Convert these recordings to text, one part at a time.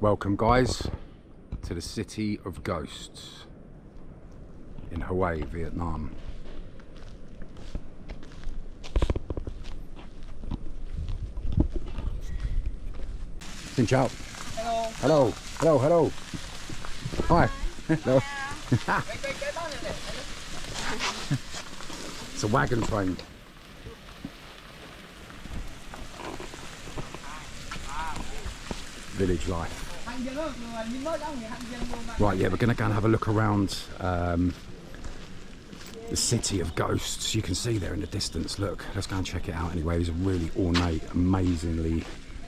Welcome guys to the City of Ghosts in Hawaii, Vietnam. Xin chào. Hello. Hello. Hello. Hi. Hello. It's a wagon train. Village life. Right, yeah, we're going to go and have a look around the City of Ghosts. You can see there in the distance. Look, let's go and check it out anyway. These are really ornate, amazingly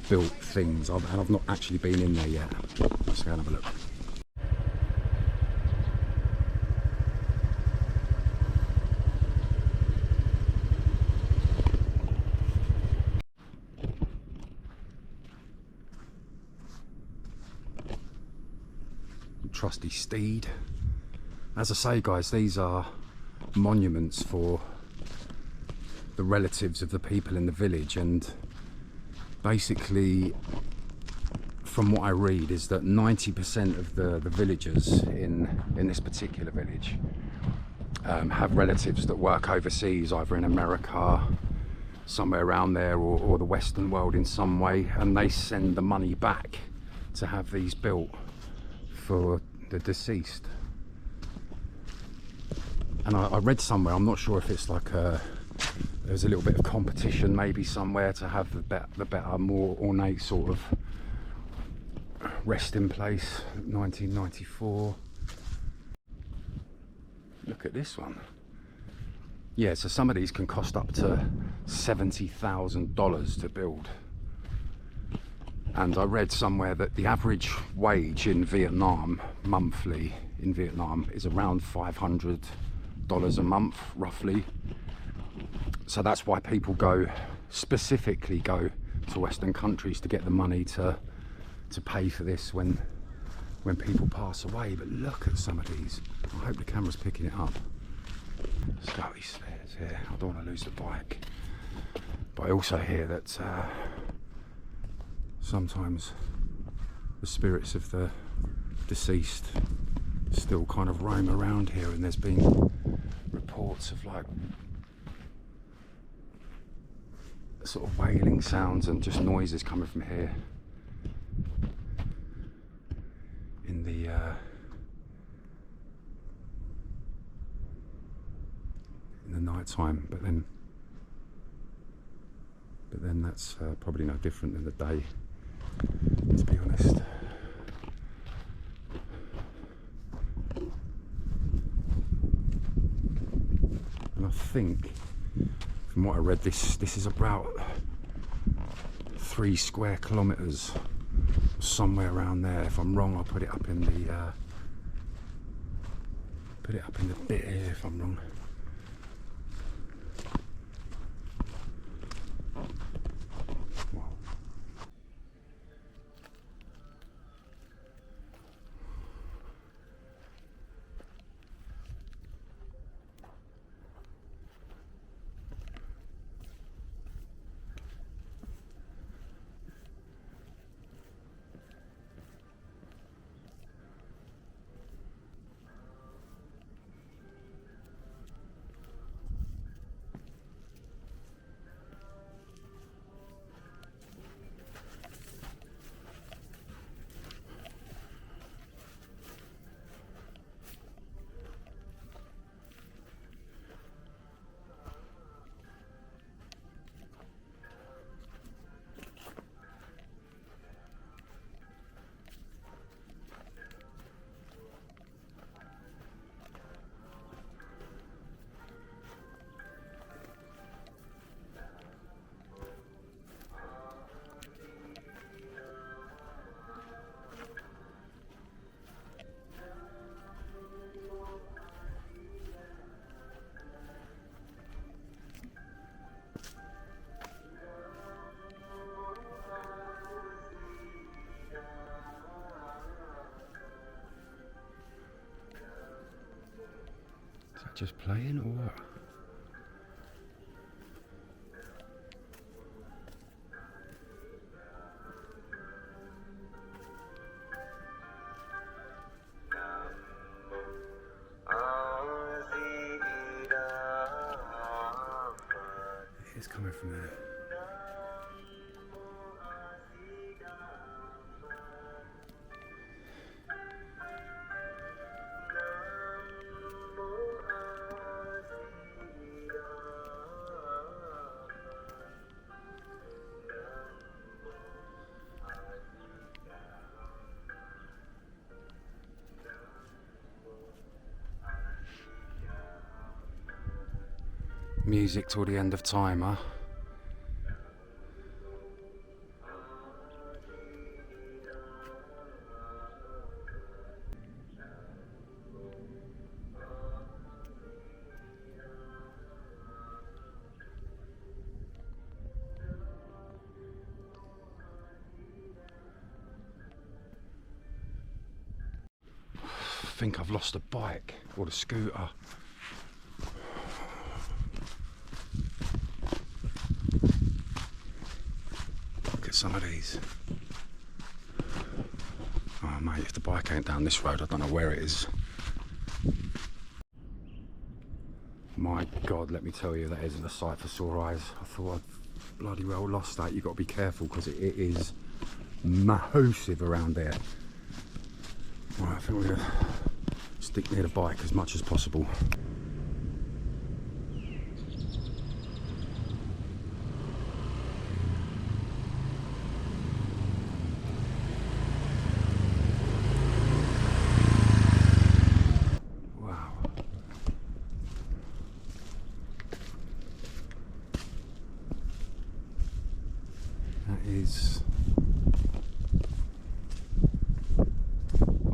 built things. I've not actually been in there yet. Let's go and have a look. Trusty steed. As I say guys, these are monuments for the relatives of the people in the village, and basically from what I read is that 90% of the villagers in this particular village have relatives that work overseas, either in America, somewhere around there, or the Western world in some way, and they send the money back to have these built for the deceased. And I read somewhere, I'm not sure if it's like there's a little bit of competition maybe somewhere to have the better, more ornate sort of resting place. 1994. Look at this one. Yeah, so some of these can cost up to $70,000 to build. And I read somewhere that the average wage in Vietnam, monthly in Vietnam, is around $500 a month, roughly. So that's why people specifically go to Western countries to get the money to pay for this when people pass away. But look at some of these. I hope the camera's picking it up. Let's go up these stairs here. I don't want to lose the bike. But I also hear that sometimes the spirits of the deceased still kind of roam around here, and there's been reports of like sort of wailing sounds and just noises coming from here in the night time, but then that's probably no different than the day, to be honest. And I think, from what I read, this is about 3 square kilometres, somewhere around there. If I'm wrong, I'll put it up in the bit here if I'm wrong. Is that just playing or what? It's coming from there. Music till the end of time, huh? I think I've lost a bike or the scooter. Look at some of these. Oh mate, if the bike ain't down this road, I don't know where it is. My God, let me tell you, that isn't a sight for sore eyes. I thought I'd bloody well lost that. You've got to be careful because it is massive around there. Right, I think we're going to stick near the bike as much as possible. Wow. That is...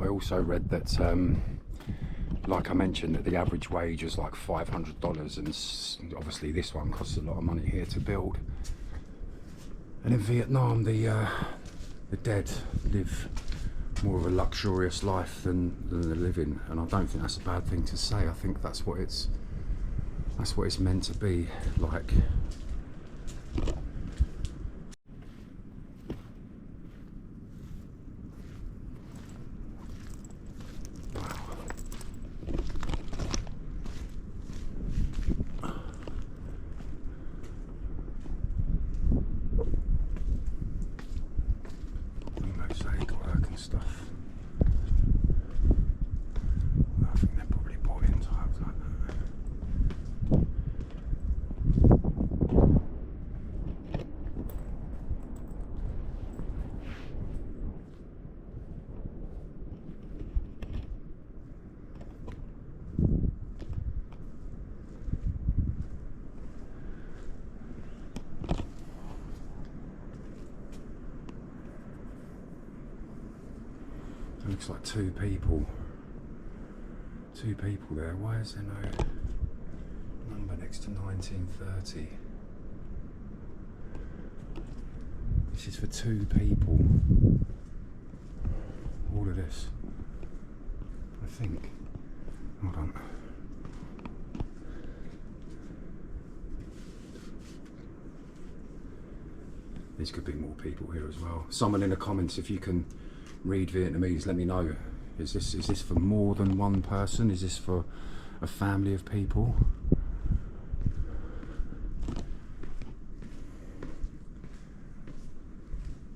I also read that, like I mentioned, that the average wage is like $500, and obviously this one costs a lot of money here to build. And in Vietnam, the dead live more of a luxurious life than the living, and I don't think that's a bad thing to say. I think that's what it's meant to be like. Stuff. I think they're probably bought in tiles like that. It looks like two people there. Why is there no number next to 1930? This is for two people. All of this, I think. Hold on. These could be more people here as well. Someone in the comments, if you can read Vietnamese, let me know. Is this for more than one person? Is this for a family of people?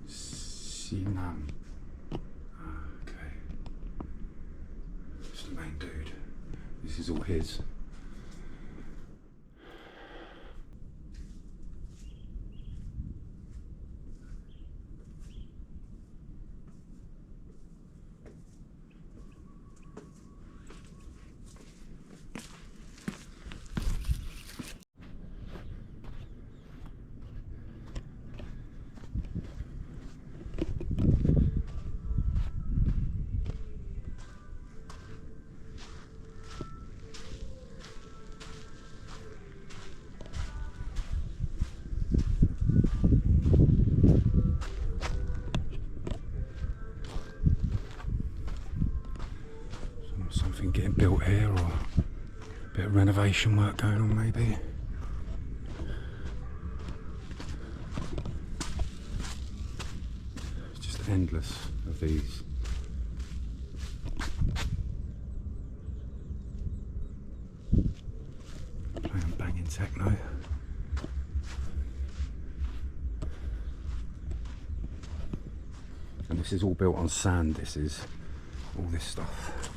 Sinam. Okay. It's the main dude. This is all his. Something getting built here, or a bit of renovation work going on maybe. It's just endless of these. Playing banging techno. This is all built on sand, this is all this stuff.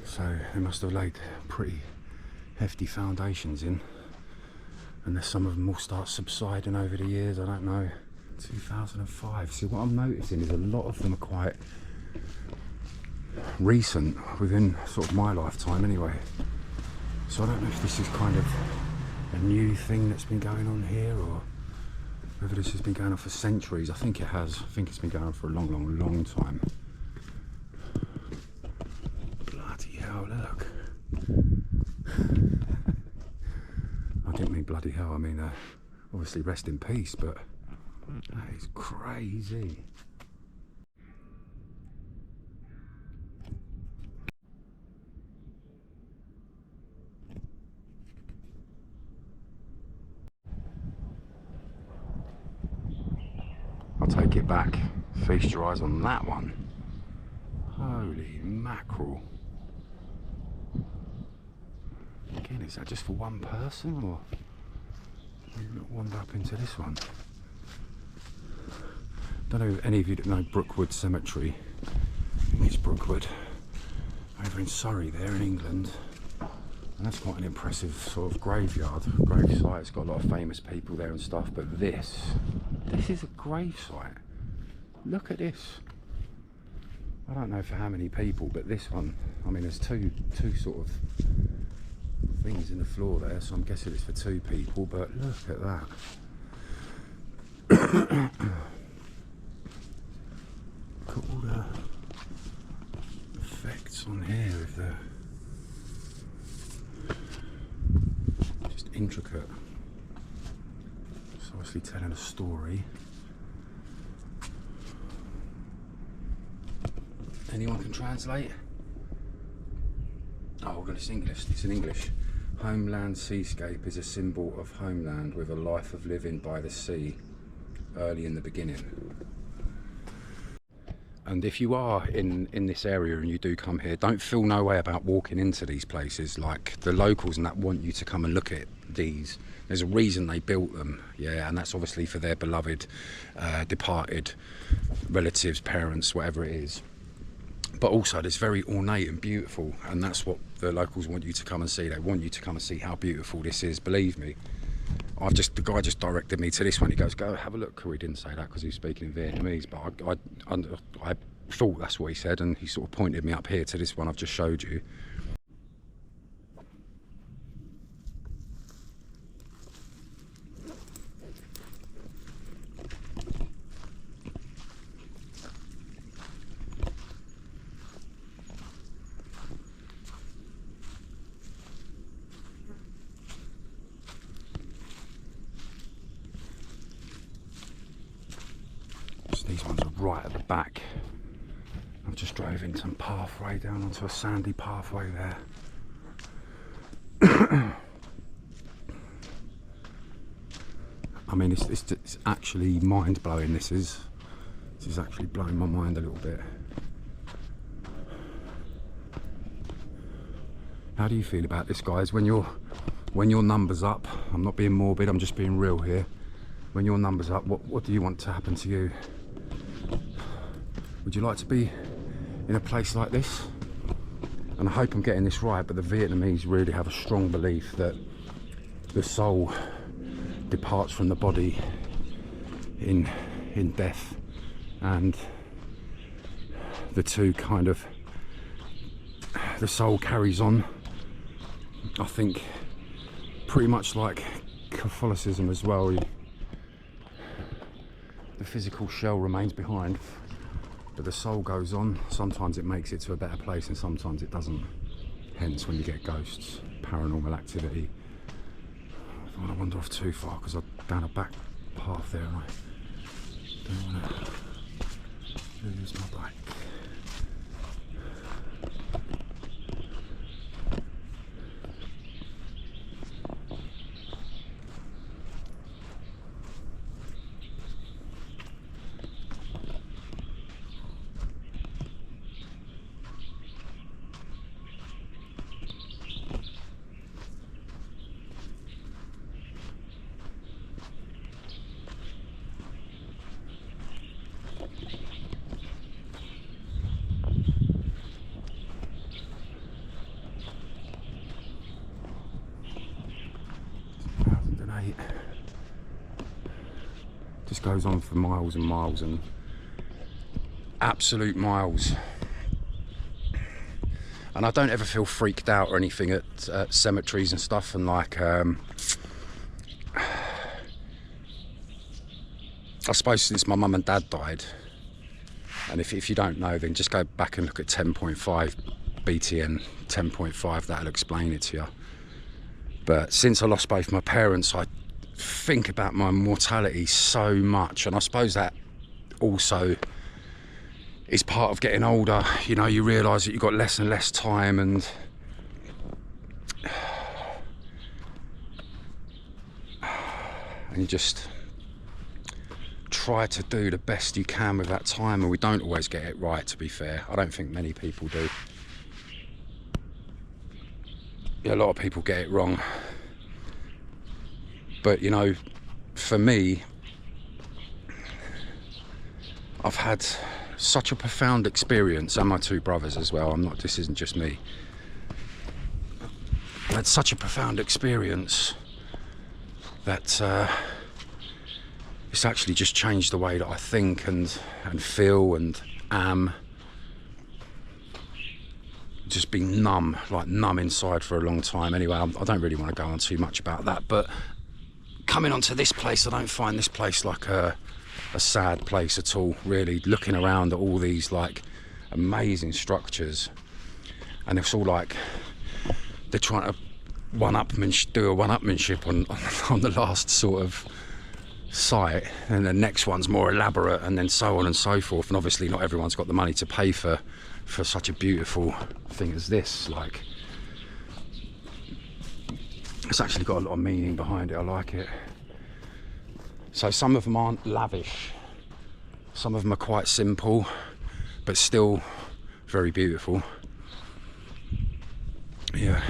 So they must have laid pretty hefty foundations in, unless some of them will start subsiding over the years, I don't know. 2005. See, what I'm noticing is a lot of them are quite recent, within sort of my lifetime anyway. So I don't know if this is kind of a new thing that's been going on here, or whether this has been going on for centuries. I think it has. I think it's been going on for a long time. Bloody hell, look. I didn't mean bloody hell, I mean obviously rest in peace, but that is crazy. I'll take it back. Feast your eyes on that one. Holy mackerel. Again, is that just for one person, or wander up into this one? Don't know if any of you know Brookwood Cemetery. I think it's Brookwood, over in Surrey there in England. And that's quite an impressive sort of grave site. It's got a lot of famous people there and stuff, but this is a grave site. Look at this. I don't know for how many people, but this one, I mean, there's two sort of things in the floor there, so I'm guessing it's for two people, but look at that. Got all the effects on here of the just intricate. It's obviously telling a story. Anyone can translate? Oh, we're going to English. It's in English. Homeland seascape is a symbol of homeland with a life of living by the sea early in the beginning. And if you are in this area and you do come here, don't feel no way about walking into these places. Like, the locals and that want you to come and look at these. There's a reason they built them, yeah, and that's obviously for their beloved departed relatives, parents, whatever it is. But also it's very ornate and beautiful, and that's what the locals want you to come and see. They want you to come and see how beautiful this is, believe me. The guy just directed me to this one. He goes, go have a look. He didn't say that because he was speaking in Vietnamese, but I thought that's what he said, and he sort of pointed me up here to this one I've just showed you. These ones are right at the back. I've just drove into some pathway down onto a sandy pathway there. I mean, it's actually mind-blowing. This is actually blowing my mind a little bit. How do you feel about this, guys? When your number's up, I'm not being morbid, I'm just being real here. When your number's up, what do you want to happen to you? Would you like to be in a place like this? And I hope I'm getting this right, but the Vietnamese really have a strong belief that the soul departs from the body in death, and the two kind of, the soul carries on. I think pretty much like Catholicism as well. The physical shell remains behind, but the soul goes on. Sometimes it makes it to a better place and sometimes it doesn't. Hence when you get ghosts, paranormal activity. I don't want to wander off too far because I'm down a back path there and I don't want to lose my bike. mate. Just goes on for miles and miles and absolute miles. And I don't ever feel freaked out or anything at cemeteries and stuff, and like I suppose since my mum and dad died, and if you don't know, then just go back and look at 10.5 BTN 10.5, that'll explain it to you. But since I lost both my parents, I think about my mortality so much, and I suppose that also is part of getting older. You know, you realise that you've got less and less time, and you just try to do the best you can with that time, and we don't always get it right, to be fair. I don't think many people do. Yeah, a lot of people get it wrong. But you know, for me, I've had such a profound experience, and my two brothers as well. This isn't just me. I had such a profound experience that it's actually just changed the way that I think and feel and am. Just been numb, like numb inside for a long time. Anyway, I don't really want to go on too much about that, but coming onto this place, I don't find this place like a sad place at all, really. Looking around at all these like amazing structures, and it's all like they're trying to do a one-upmanship on the last sort of site, and the next one's more elaborate, and then so on and so forth. And obviously not everyone's got the money to pay for such a beautiful thing as this. Like, it's actually got a lot of meaning behind it. I like it. So some of them aren't lavish, some of them are quite simple, but still very beautiful. Yeah.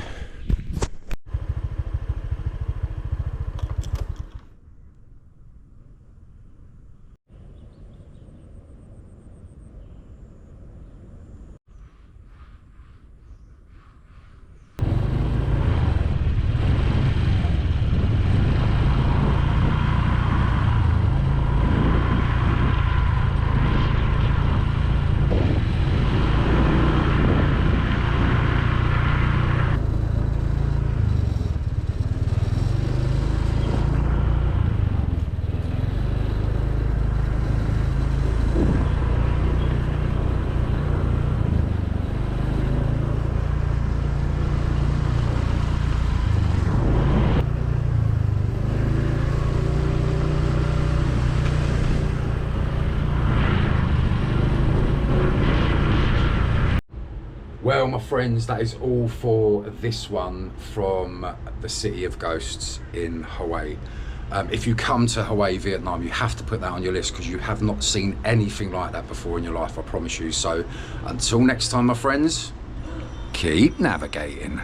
Well, my friends, that is all for this one from the City of Ghosts in Hawaii. If you come to Hawaii, Vietnam, you have to put that on your list, because you have not seen anything like that before in your life, I promise you. So until next time, my friends, keep navigating.